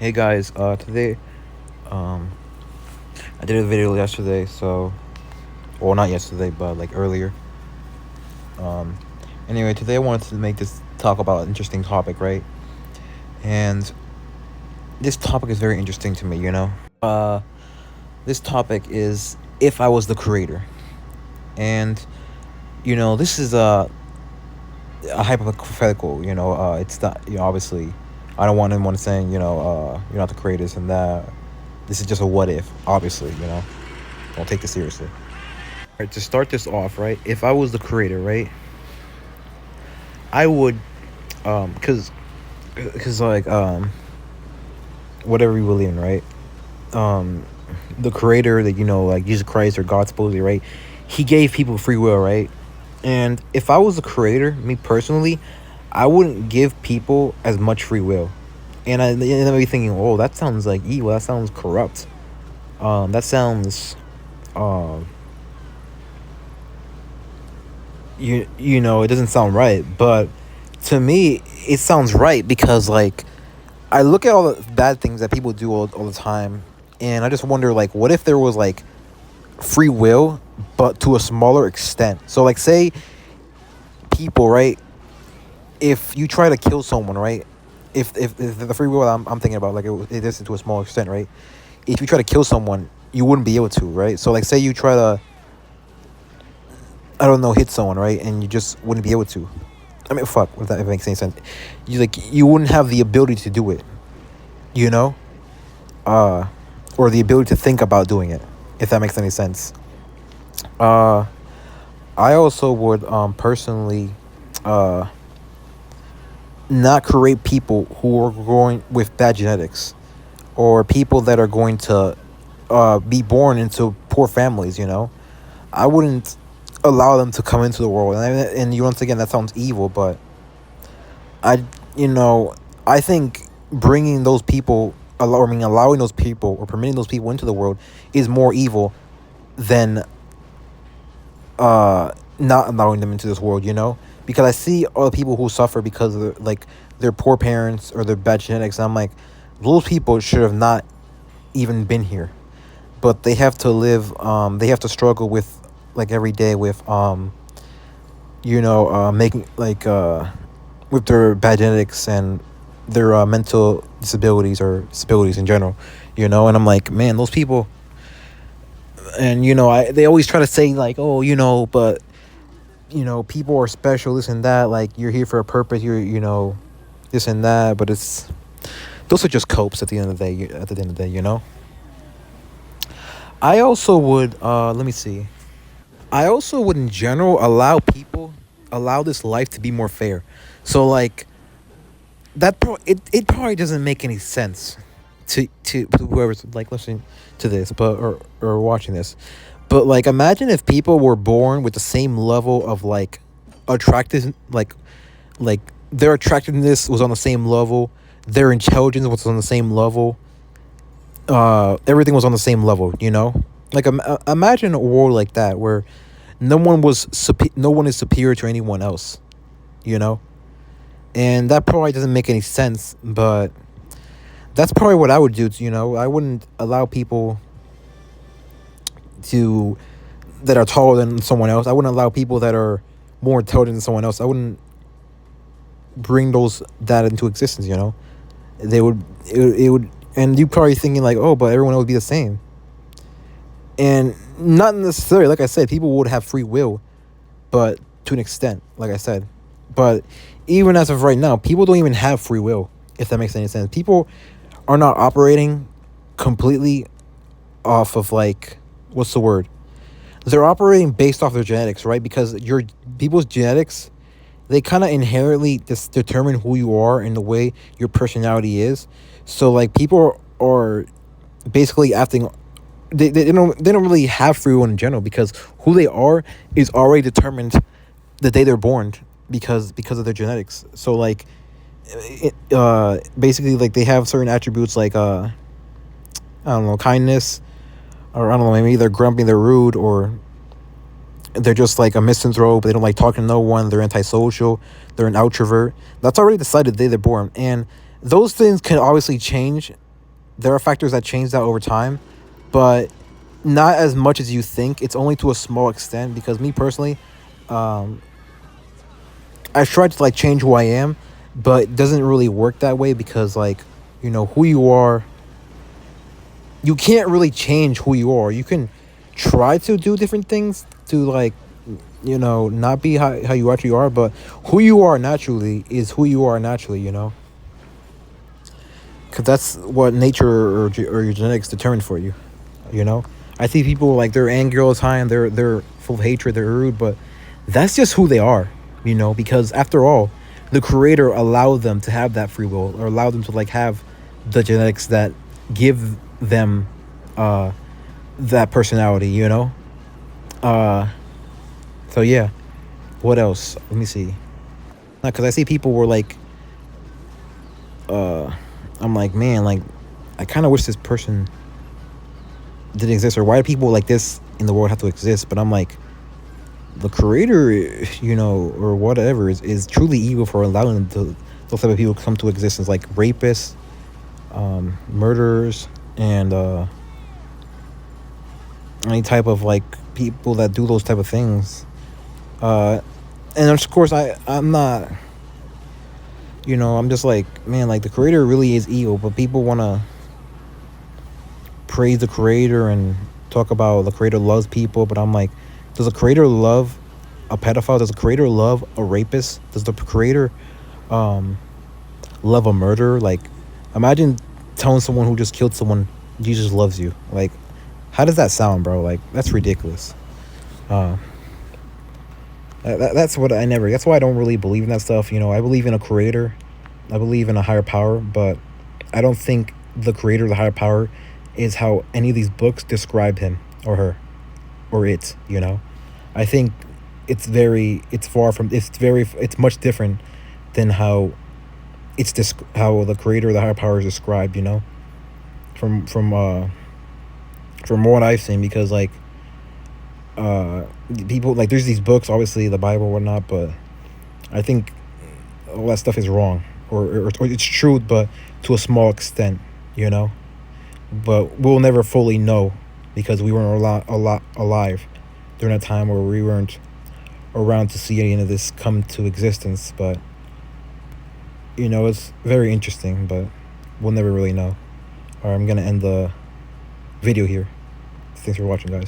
Hey guys, today, um, I did a video yesterday, so, well, not yesterday, but like earlier. Um, anyway, today I wanted to make this talk about an interesting topic, right? And this topic is very interesting to me, you know? This topic is if I was the creator. And, this is a hypothetical, it's not, obviously, I don't want anyone saying, you're not the creators and that. This is just a what if, obviously. Don't take this seriously. Right, to start this off, right? If I was the creator, right, I would, cause like whatever you believe in, right? Um, the creator that like Jesus Christ or God supposedly, right? He gave people free will, right? And if I was the creator, me personally, I wouldn't give people as much free will. And I'd be thinking, oh, that sounds like evil. That sounds corrupt. That sounds, um, it doesn't sound right. But to me, it sounds right because like I look at all the bad things that people do all the time, and I just wonder like, what if there was like free will, but to a smaller extent? So like, say people, right? If you try to kill someone, right? If the free will I'm thinking about, like it is to a small extent, right? If you try to kill someone, you wouldn't be able to, right? So like, say you try to, I don't know, hit someone, right? And you just wouldn't be able to. I mean, fuck, if that makes any sense. You wouldn't have the ability to do it, you know, uh, or the ability to think about doing it, if that makes any sense. Uh, I also would personally uh not create people who are going with bad genetics, or people that are going to be born into poor families. I wouldn't allow them to come into the world, and you, once again, that sounds evil, but I, you know, I think bringing those people, allowing those people or permitting those people into the world is more evil than not allowing them into this world. Because I see all the people who suffer because of like their poor parents or their bad genetics, and I'm like, those people should have not even been here, but they have to live. They have to struggle with like every day with making like with their bad genetics and their mental disabilities or disabilities in general. And I'm like, man, those people. And they always try to say like, oh, but people are special, this and that, like you're here for a purpose, you're this and that, but it's those are just copes at the end of the day. I also would let me see. I also would in general allow this life to be more fair. So like it probably doesn't make any sense to whoever's like listening to this, but or watching this. But like, imagine if people were born with the same level of like attractive, like their attractiveness was on the same level, their intelligence was on the same level, everything was on the same level. Like, imagine a world like that where no one is superior to anyone else. You know, and that probably doesn't make any sense, but that's probably what I would do. I wouldn't allow people to that are taller than someone else. I wouldn't allow people that are more intelligent than someone else. I wouldn't bring that into existence. They would it would, and you probably thinking like, oh, but everyone would be the same, and not necessarily. Like I said, people would have free will, but to an extent, like I said. But even as of right now, people don't even have free will, if that makes any sense. People are not operating completely off of like, what's the word? They're operating based off their genetics, right? Because your people's genetics, they kind of inherently determine who you are and the way your personality is. So like, people are basically acting. They don't really have free will in general, because who they are is already determined the day they're born, because of their genetics. So like, basically, like, they have certain attributes like I don't know, kindness, or I don't know, maybe they're grumpy, they're rude, or they're just like a misanthrope. They don't like talking to no one. They're antisocial. They're an introvert. That's already decided the day they're born, and those things can obviously change there are factors that change that over time, but not as much as you think. It's only to a small extent, because me personally, um, I tried to like change who I am, but it doesn't really work that way, because like, who you are, you can't really change who you are. You can try to do different things to like, not be how you actually are, but who you are naturally is who you are naturally, because that's what nature or your genetics determined for you. You know, I see people like they're angry all the time. They're full of hatred. They're rude, but that's just who they are. Because after all, the creator allowed them to have that free will, or allowed them to like have the genetics that give them uh that personality. Uh, so yeah. What else? Let me see. Because I see people were like, uh, I'm like, man, like, I kind of wish this person didn't exist, or why do people like this in the world have to exist? But I'm like, the creator, or whatever, is truly evil for allowing them to, those type of people come to existence, like rapists, murderers, and any type of like people that do those type of things. And of course, I'm not. I'm just like, man, like the creator really is evil, but people want to praise the creator and talk about the creator loves people, but I'm like, does the creator love a pedophile? Does the creator love a rapist? Does the creator um love a murderer? Like, imagine telling someone who just killed someone, Jesus loves you. Like, how does that sound, bro? Like, that's ridiculous. uh that's what I never, that's why I don't really believe in that stuff. I believe in a creator, I believe in a higher power, but I don't think the creator, the higher power, is how any of these books describe him or her or it. I think it's far from, it's much different than how how the creator, the higher power, is described. From from what I've seen, because like uh people, like, there's these books, obviously the Bible and whatnot, but I think all that stuff is wrong, or it's true, but to a small extent. you know but we'll never fully know, because we weren't a lot alive during a time where we weren't around to see any of this come to existence. But it's very interesting, but we'll never really know. All right, I'm gonna end the video here. Thanks for watching, guys.